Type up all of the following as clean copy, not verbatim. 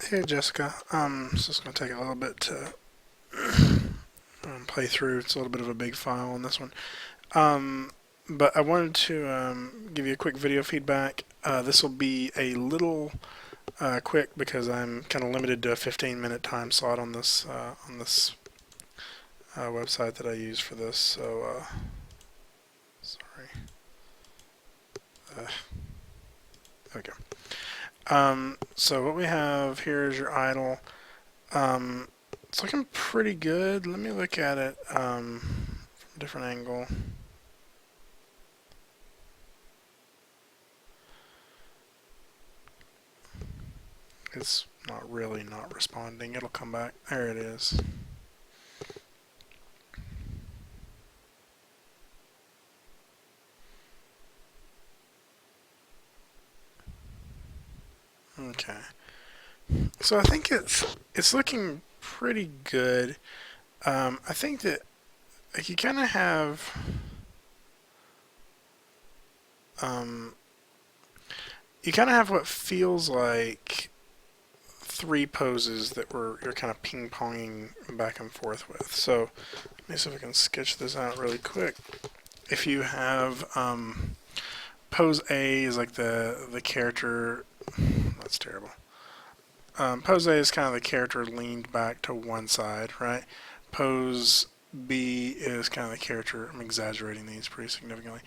Hey Jessica, it's just going to take a little bit to play through. It's a little bit of a big file on this one. But I wanted to give you a quick video feedback. This will be a little quick because I'm kind of limited to a 15-minute time slot on this website that I use for this. So sorry. Okay. So what we have here is your idle. It's looking pretty good. Let me look at it from a different angle. It's not really not responding. It'll come back. There it is. Okay. So I think it's looking pretty good. I think that like you kind of have what feels like three poses that you're kind of ping-ponging back and forth with. So let me see if I can sketch this out really quick. If you have pose A is like the character. That's terrible. Pose A is kind of the character leaned back to one side, right? Pose B is kind of the character. I'm exaggerating these pretty significantly.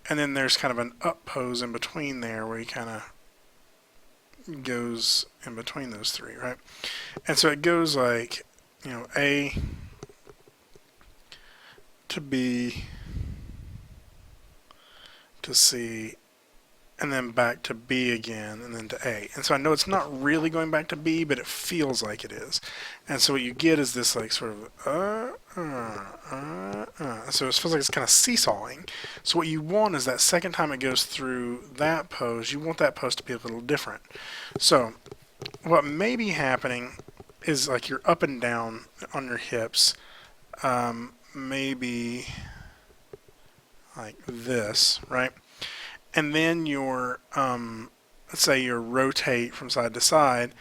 And then there's kind of an up pose in between there where he kind of goes in between those three, right? And so it goes like, A to B to C, and then back to B again, and then to A. And so I know it's not really going back to B, but it feels like it is. And so what you get is this like sort of so it feels like it's kind of seesawing. So what you want is that second time it goes through that pose, you want that pose to be a little different. So what may be happening is like you're up and down on your hips, maybe like this, right? And then your, let's say your rotate from side to side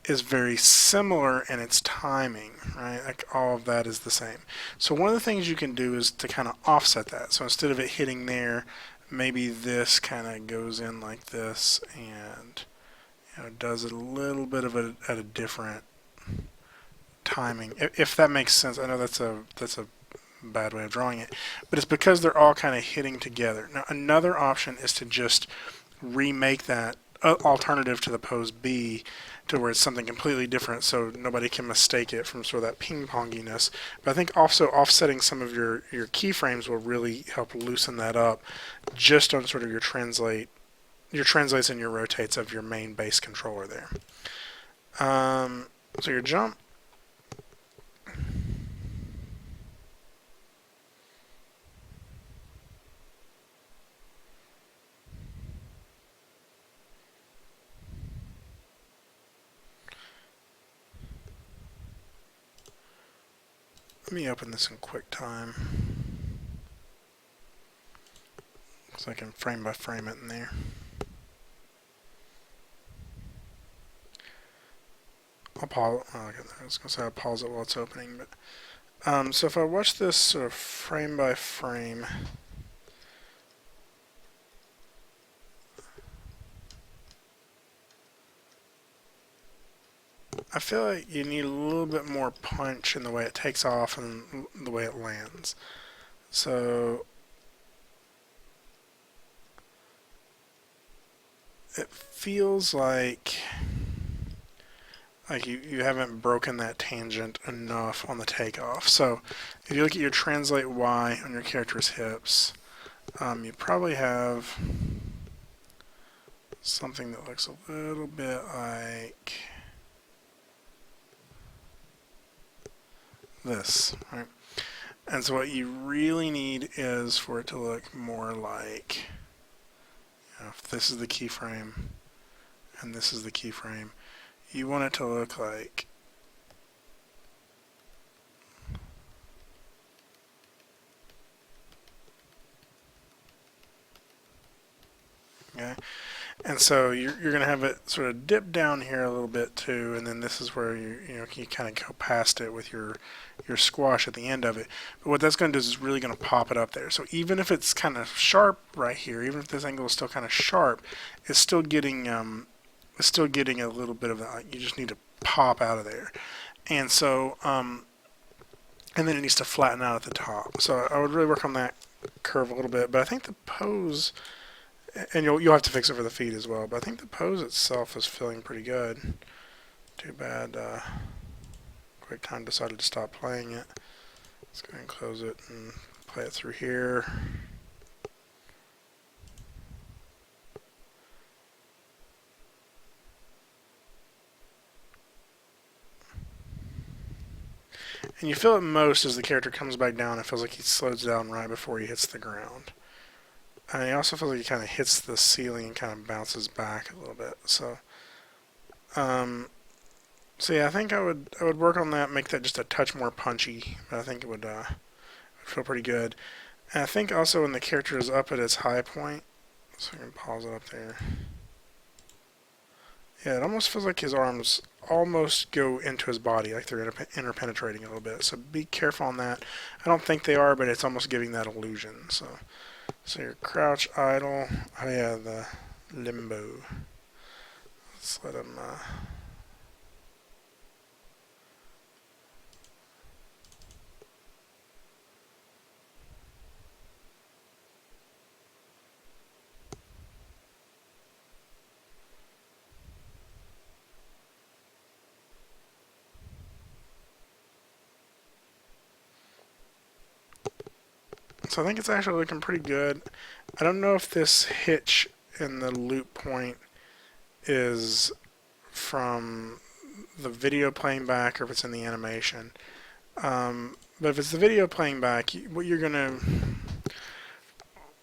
is very similar in its timing, right? Like all of that is the same. So one of the things you can do is to kind of offset that. So instead of it hitting there, maybe this kind of goes in like this and does it a little bit of at a different timing. If that makes sense. I know that's a bad way of drawing it, but it's because they're all kind of hitting together. Now another option is to just remake that alternative to the pose B to where it's something completely different so nobody can mistake it from sort of that ping-ponginess. But I think also offsetting some of your keyframes will really help loosen that up just on sort of your translates and your rotates of your main base controller there. So your jump, let me open this in QuickTime so I can frame by frame it in there. I'll pause. Oh, okay, I was going to say I'll pause it while it's opening, but so if I watch this sort of frame by frame, I feel like you need a little bit more punch in the way it takes off and the way it lands. So it feels like you haven't broken that tangent enough on the takeoff. So if you look at your translate Y on your character's hips, you probably have something that looks a little bit like this, right? And so what you really need is for it to look more like, if this is the keyframe and this is the keyframe, you want it to look like okay. And so you're going to have it sort of dip down here a little bit too, and then this is where you kind of go past it with your squash at the end of it. But what that's going to do is really going to pop it up there. So even if it's kind of sharp right here, even if this angle is still kind of sharp, it's still getting a little bit of that. You just need to pop out of there, and so and then it needs to flatten out at the top. So I would really work on that curve a little bit. But I think the pose, and you'll have to fix it for the feet as well, but I think the pose itself is feeling pretty good. Too bad QuickTime decided to stop playing it. Let's go ahead and close it and play it through here. And you feel it most as the character comes back down. It feels like he slows down right before he hits the ground. And he also feels like he kind of hits the ceiling and kind of bounces back a little bit. So yeah, I think I would work on that, make that just a touch more punchy. But I think it would feel pretty good. And I think also when the character is up at its high point, so I can pause it up there. Yeah, it almost feels like his arms almost go into his body, like they're interpenetrating a little bit. So be careful on that. I don't think they are, but it's almost giving that illusion. So your crouch idle. Oh yeah, the limbo. Let's let him. So I think it's actually looking pretty good. I don't know if this hitch in the loop point is from the video playing back or if it's in the animation. But if it's the video playing back,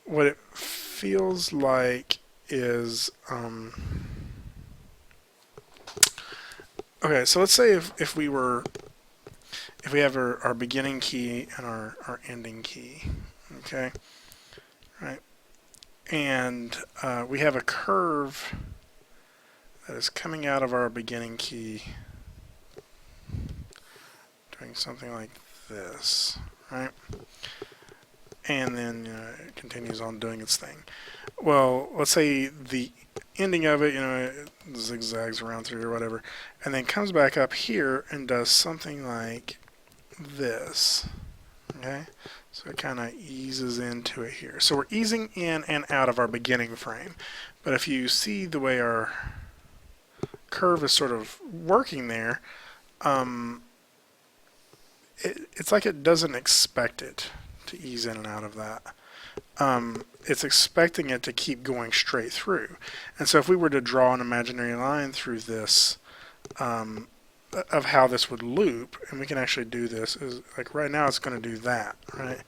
what it feels like is, okay, so let's say if we have our beginning key and our ending key, okay, right, and we have a curve that is coming out of our beginning key doing something like this, right, and then it continues on doing its thing. Well, let's say the ending of it, it zigzags around through or whatever, and then comes back up here and does something like this, okay? So it kind of eases into it here. So we're easing in and out of our beginning frame. But if you see the way our curve is sort of working there, it's like it doesn't expect it to ease in and out of that. It's expecting it to keep going straight through. And so if we were to draw an imaginary line through this, of how this would loop, and we can actually do this, is like right now it's going to do that, right?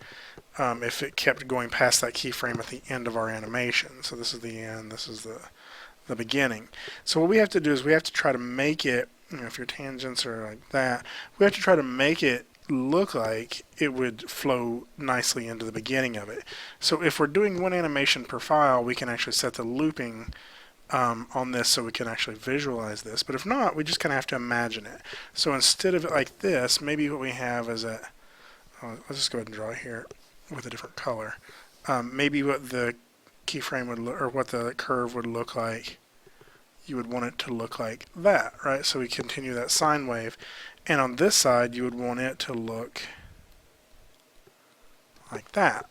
If it kept going past that keyframe at the end of our animation. So this is the end, this is the beginning. So what we have to do is we have to try to make it, if your tangents are like that, we have to try to make it look like it would flow nicely into the beginning of it. So if we're doing one animation per file, we can actually set the looping on this so we can actually visualize this. But if not, we just kind of have to imagine it. So instead of it like this, maybe what we have is let's just go ahead and draw it here with a different color. Maybe what the keyframe would look, or what the curve would look like, you would want it to look like that, right? So we continue that sine wave. And on this side, you would want it to look like that.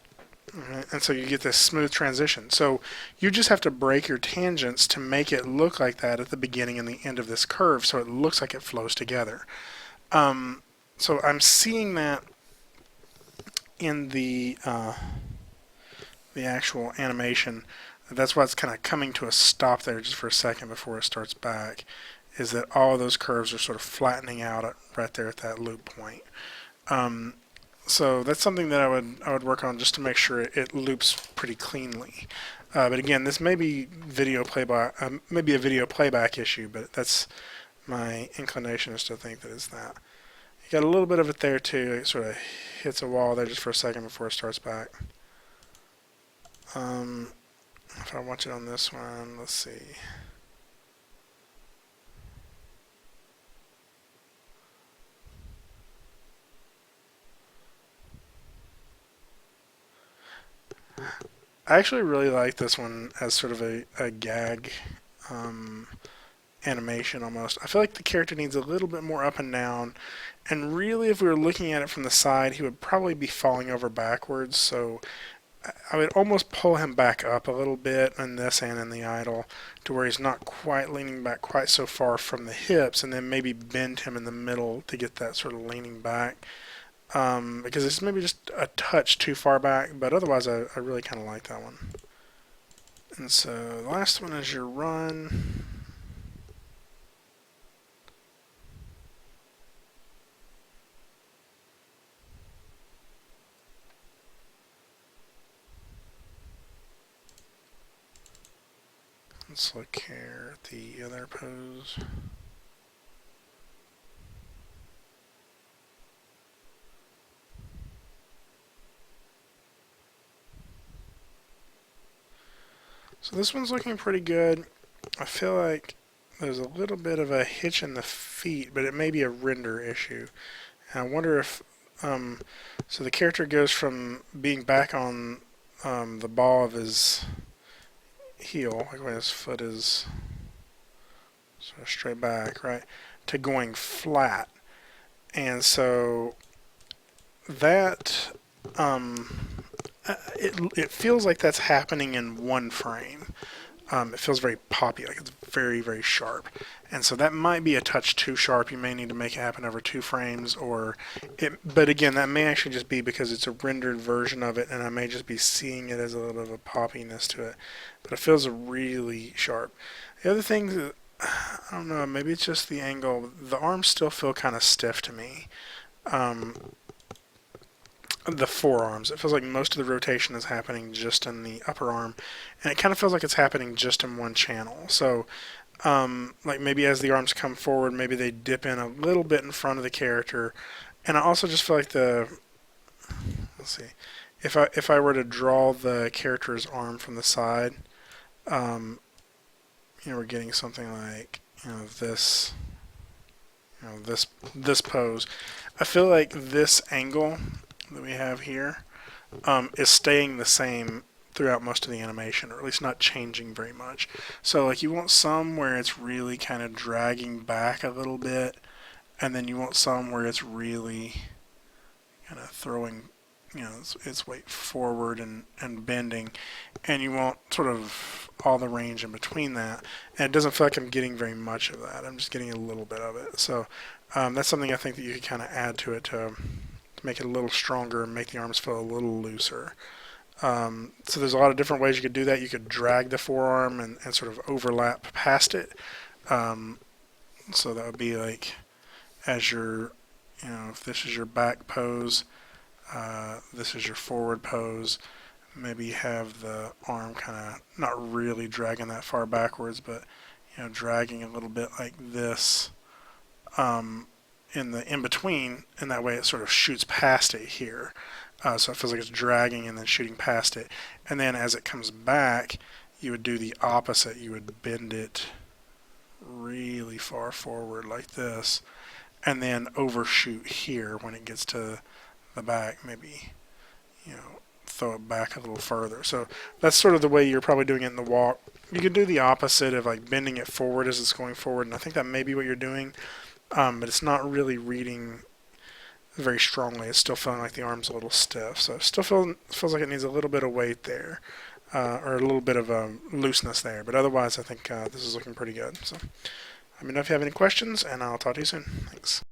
Right? And so you get this smooth transition. So you just have to break your tangents to make it look like that at the beginning and the end of this curve, so it looks like it flows together. So I'm seeing that in the actual animation. That's why it's kind of coming to a stop there just for a second before it starts back, is that all of those curves are sort of flattening out right there at that loop point. So that's something that I would work on just to make sure it loops pretty cleanly. But again, this may be maybe a video playback issue, but that's my inclination is to think that it's that. You got a little bit of it there too. It sort of hits a wall there just for a second before it starts back. If I watch it on this one, let's see. I actually really like this one as sort of a gag um, animation almost. I feel like the character needs a little bit more up and down. And really, if we were looking at it from the side, he would probably be falling over backwards. So I would almost pull him back up a little bit in this and in the idle to where he's not quite leaning back quite so far from the hips, and then maybe bend him in the middle to get that sort of leaning back. Because it's maybe just a touch too far back, but otherwise I really kind of like that one. And so the last one is your run. Let's look here at the other pose. So this one's looking pretty good. I feel like there's a little bit of a hitch in the feet, but it may be a render issue. And I wonder if, so the character goes from being back on the ball of his heel, like when his foot is sort of straight back, right, to going flat. And so that, it feels like that's happening in one frame. It feels very poppy, like it's very, very sharp. And so that might be a touch too sharp. You may need to make it happen over 2 frames, but again, that may actually just be because it's a rendered version of it, and I may just be seeing it as a little bit of a poppiness to it. But it feels really sharp. The other thing, I don't know, maybe it's just the angle. The arms still feel kind of stiff to me. The forearms. It feels like most of the rotation is happening just in the upper arm, and it kind of feels like it's happening just in one channel. So, like maybe as the arms come forward, maybe they dip in a little bit in front of the character, and I also just feel like let's see, if I were to draw the character's arm from the side, we're getting something like this, this pose. I feel like this angle that we have here is staying the same throughout most of the animation, or at least not changing very much. So like you want some where it's really kind of dragging back a little bit, and then you want some where it's really kind of throwing its weight forward and bending, and you want sort of all the range in between that. And it doesn't feel like I'm getting very much of that. I'm just getting a little bit of it. So that's something I think that you could kind of add to it to make it a little stronger and make the arms feel a little looser. So there's a lot of different ways you could do that. You could drag the forearm and sort of overlap past it. So that would be like as your, if this is your back pose, this is your forward pose. Maybe you have the arm kind of not really dragging that far backwards, but dragging a little bit like this in the in between, and that way it sort of shoots past it here. So it feels like it's dragging and then shooting past it. And then as it comes back, you would do the opposite. You would bend it really far forward like this, and then overshoot here when it gets to the back. Maybe throw it back a little further. So that's sort of the way you're probably doing it in the walk. You could do the opposite of like bending it forward as it's going forward, and I think that may be what you're doing, but it's not really reading very strongly. It's still feeling like the arm's a little stiff, so it still feels like it needs a little bit of weight there, or a little bit of looseness there. But otherwise, I think this is looking pretty good. So let me know if you have any questions, and I'll talk to you soon. Thanks.